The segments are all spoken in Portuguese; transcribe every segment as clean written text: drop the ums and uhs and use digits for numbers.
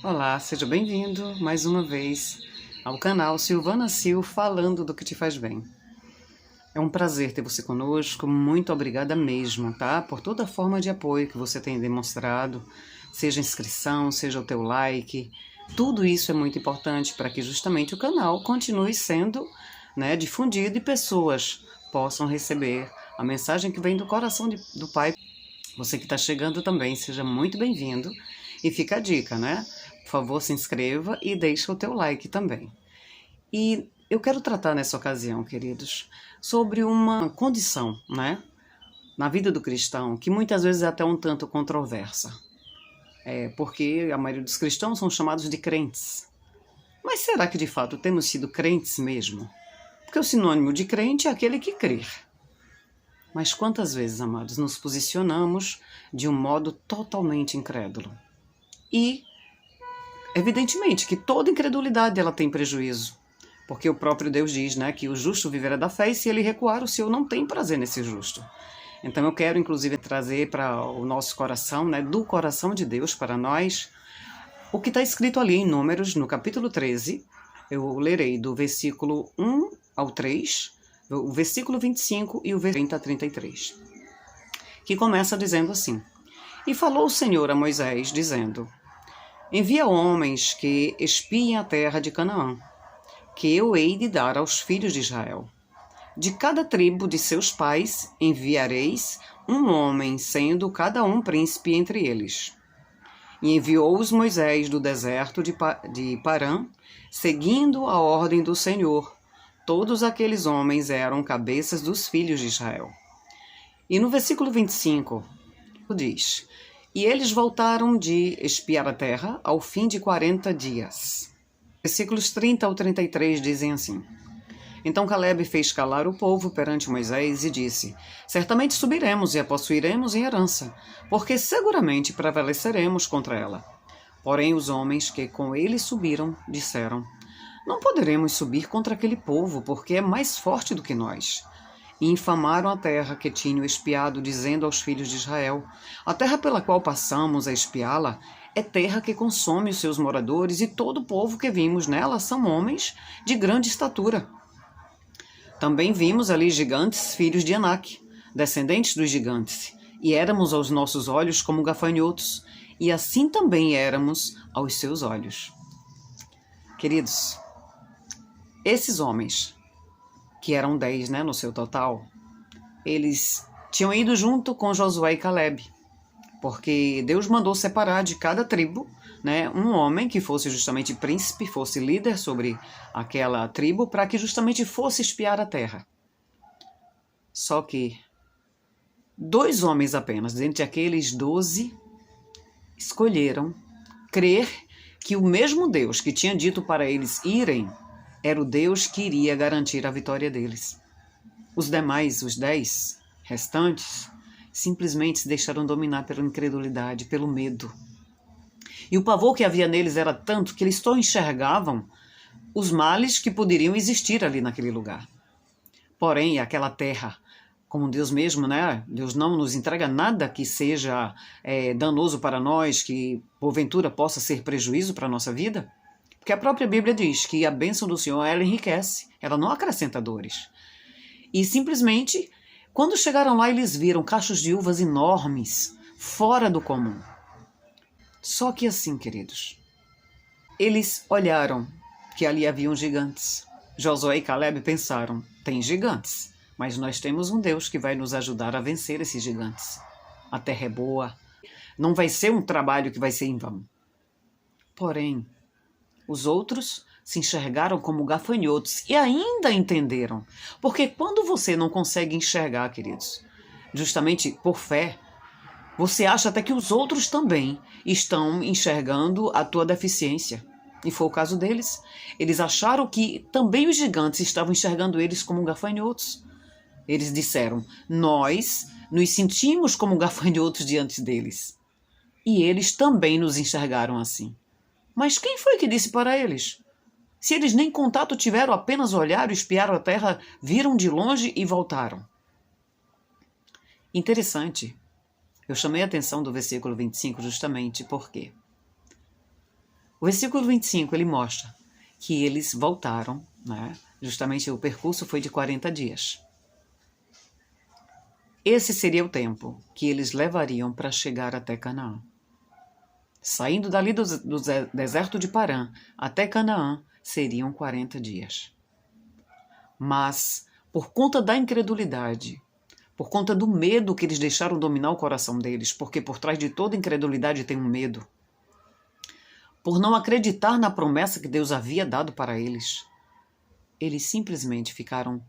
Olá, seja bem-vindo mais uma vez ao canal Silvana Sil falando do que te faz bem. É um prazer ter você conosco, muito obrigada mesmo, tá? Por toda a forma de apoio que você tem demonstrado, seja inscrição, seja o teu like, tudo isso é muito importante para que justamente o canal continue sendo, difundido e pessoas possam receber a mensagem que vem do coração do Pai. Você que está chegando também, seja muito bem-vindo. E fica a dica, né? Por favor, se inscreva e deixa o teu like também. E eu quero tratar nessa ocasião, queridos, sobre uma condição, né? Na vida do cristão, que muitas vezes é até um tanto controversa. Porque a maioria dos cristãos são chamados de crentes. Mas será que de fato temos sido crentes mesmo? Porque o sinônimo de crente é aquele que crer. Mas quantas vezes, amados, nos posicionamos de um modo totalmente incrédulo? E, evidentemente, que toda incredulidade ela tem prejuízo. Porque o próprio Deus diz, né, que o justo viverá da fé e se ele recuar, o Senhor não tem prazer nesse justo. Então eu quero, inclusive, trazer para o nosso coração, né, do coração de Deus para nós, o que está escrito ali em Números, no capítulo 13. Eu lerei do versículo 1 ao 3, o versículo 25 e o versículo 30 a 33, que começa dizendo assim: E falou o Senhor a Moisés, dizendo: Envia homens que espiem a terra de Canaã, que eu hei de dar aos filhos de Israel. De cada tribo de seus pais enviareis um homem, sendo cada um príncipe entre eles. E enviou-os Moisés do deserto de Parã, seguindo a ordem do Senhor. Todos aqueles homens eram cabeças dos filhos de Israel. E no versículo 25, diz: E eles voltaram de espiar a terra ao fim de 40 dias. Versículos 30 ao 33 dizem assim: Então Caleb fez calar o povo perante Moisés e disse: Certamente subiremos e a possuiremos em herança, porque seguramente prevaleceremos contra ela. Porém os homens que com ele subiram disseram: Não poderemos subir contra aquele povo, porque é mais forte do que nós. E infamaram a terra que tinham espiado, dizendo aos filhos de Israel: A terra pela qual passamos a espiá-la é terra que consome os seus moradores, e todo o povo que vimos nela são homens de grande estatura. Também vimos ali gigantes, filhos de Anak, descendentes dos gigantes, e éramos aos nossos olhos como gafanhotos, e assim também éramos aos seus olhos. Queridos, esses homens, que eram 10, no seu total, eles tinham ido junto com Josué e Caleb, porque Deus mandou separar de cada tribo, um homem que fosse justamente príncipe, fosse líder sobre aquela tribo, para que justamente fosse espiar a terra. Só que 2 homens apenas, dentre aqueles 12, escolheram crer que o mesmo Deus que tinha dito para eles irem era o Deus que iria garantir a vitória deles. Os demais, os 10 restantes, simplesmente se deixaram dominar pela incredulidade, pelo medo. E o pavor que havia neles era tanto que eles só enxergavam os males que poderiam existir ali naquele lugar. Porém, aquela terra, como Deus mesmo, Deus não nos entrega nada que seja danoso para nós, que porventura possa ser prejuízo para a nossa vida. Porque a própria Bíblia diz que a bênção do Senhor, ela enriquece, ela não acrescenta dores. E simplesmente, quando chegaram lá, eles viram cachos de uvas enormes, fora do comum. Só que assim, queridos, eles olharam que ali haviam gigantes. Josué e Caleb pensaram: tem gigantes, mas nós temos um Deus que vai nos ajudar a vencer esses gigantes. A terra é boa, não vai ser um trabalho que vai ser em vão. Porém, os outros se enxergaram como gafanhotos e ainda entenderam. Porque quando você não consegue enxergar, queridos, justamente por fé, você acha até que os outros também estão enxergando a tua deficiência. E foi o caso deles. Eles acharam que também os gigantes estavam enxergando eles como gafanhotos. Eles disseram: nós nos sentimos como gafanhotos diante deles. E eles também nos enxergaram assim. Mas quem foi que disse para eles? Se eles nem contato tiveram, apenas olharam, espiaram a terra, viram de longe e voltaram. Interessante. Eu chamei a atenção do versículo 25 justamente porque O versículo 25, ele mostra que eles voltaram, né? Justamente o percurso foi de 40 dias. Esse seria o tempo que eles levariam para chegar até Canaã. Saindo dali do deserto de Parã até Canaã, seriam 40 dias. Mas, por conta da incredulidade, por conta do medo que eles deixaram dominar o coração deles, porque por trás de toda incredulidade tem um medo, por não acreditar na promessa que Deus havia dado para eles, eles simplesmente ficaram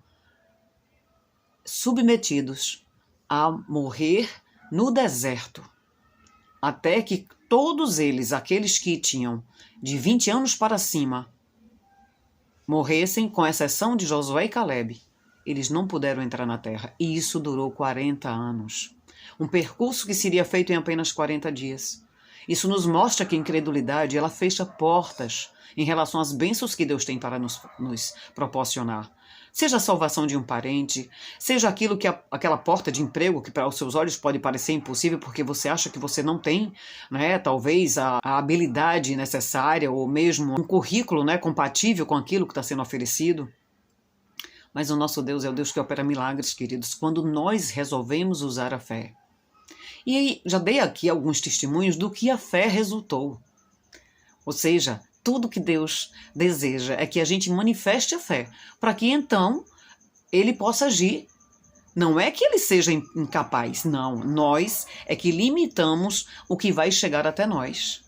submetidos a morrer no deserto, até que todos eles, aqueles que tinham de 20 anos para cima, morressem, com exceção de Josué e Calebe. Eles não puderam entrar na terra, e isso durou 40 anos. Um percurso que seria feito em apenas 40 dias. Isso nos mostra que a incredulidade, ela fecha portas em relação às bênçãos que Deus tem para nos proporcionar. Seja a salvação de um parente, seja aquilo que aquela porta de emprego que para os seus olhos pode parecer impossível porque você acha que você não tem, né, talvez a habilidade necessária ou mesmo um currículo, né, compatível com aquilo que está sendo oferecido. Mas o nosso Deus é o Deus que opera milagres, queridos, quando nós resolvemos usar a fé. E aí, já dei aqui alguns testemunhos do que a fé resultou. Ou seja, tudo que Deus deseja é que a gente manifeste a fé, para que então Ele possa agir. Não é que Ele seja incapaz, não. Nós é que limitamos o que vai chegar até nós.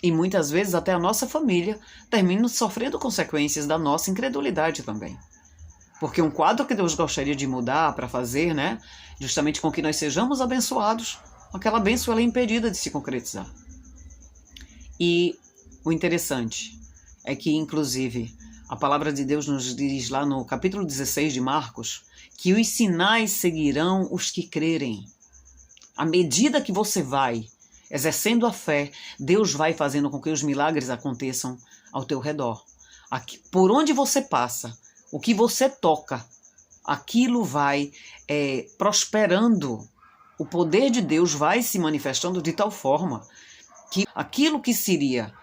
E muitas vezes até a nossa família termina sofrendo consequências da nossa incredulidade também. Porque um quadro que Deus gostaria de mudar para fazer, né, justamente com que nós sejamos abençoados, aquela bênção ela é impedida de se concretizar. E o interessante é que, inclusive, a palavra de Deus nos diz lá no capítulo 16 de Marcos, que os sinais seguirão os que crerem. À medida que você vai exercendo a fé, Deus vai fazendo com que os milagres aconteçam ao teu redor. Aqui, por onde você passa, o que você toca, aquilo vai prosperando. O poder de Deus vai se manifestando de tal forma que aquilo que seria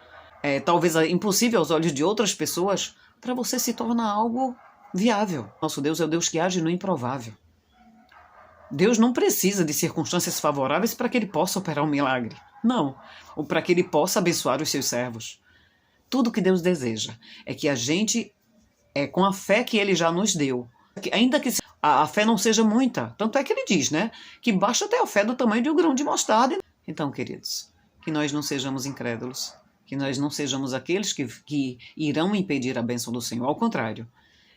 talvez impossível aos olhos de outras pessoas, para você se torna algo viável. Nosso Deus é o Deus que age no improvável. Deus não precisa de circunstâncias favoráveis para que Ele possa operar um milagre. Não, ou para que Ele possa abençoar os seus servos. Tudo que Deus deseja é que a gente, com a fé que Ele já nos deu, ainda que a fé não seja muita, tanto é que Ele diz, né, que basta ter a fé do tamanho de um grão de mostarda. Então, queridos, que nós não sejamos incrédulos, que nós não sejamos aqueles que irão impedir a bênção do Senhor, ao contrário,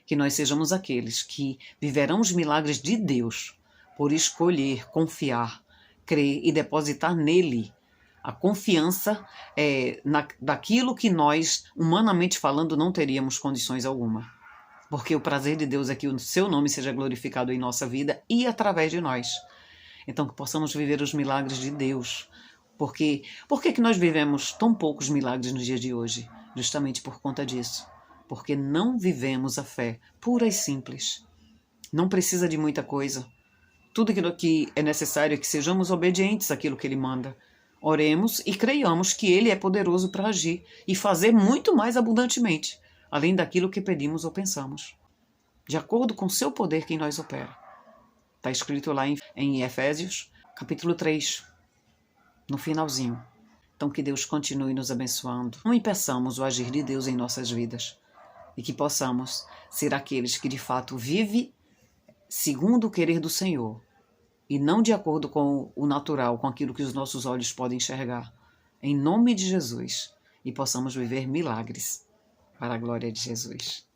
que nós sejamos aqueles que viverão os milagres de Deus por escolher, confiar, crer e depositar nele a confiança daquilo que nós, humanamente falando, não teríamos condições alguma. Porque o prazer de Deus é que o seu nome seja glorificado em nossa vida e através de nós. Então que possamos viver os milagres de Deus. Por que nós vivemos tão poucos milagres nos dias de hoje? Justamente por conta disso. Porque não vivemos a fé pura e simples. Não precisa de muita coisa. Tudo aquilo que é necessário é que sejamos obedientes àquilo que Ele manda. Oremos e creiamos que Ele é poderoso para agir e fazer muito mais abundantemente, além daquilo que pedimos ou pensamos, de acordo com o seu poder que em nós opera. Está escrito lá em Efésios, capítulo 3, no finalzinho. Então que Deus continue nos abençoando. Não impeçamos o agir de Deus em nossas vidas e que possamos ser aqueles que de fato vivem segundo o querer do Senhor e não de acordo com o natural, com aquilo que os nossos olhos podem enxergar. Em nome de Jesus. E possamos viver milagres para a glória de Jesus.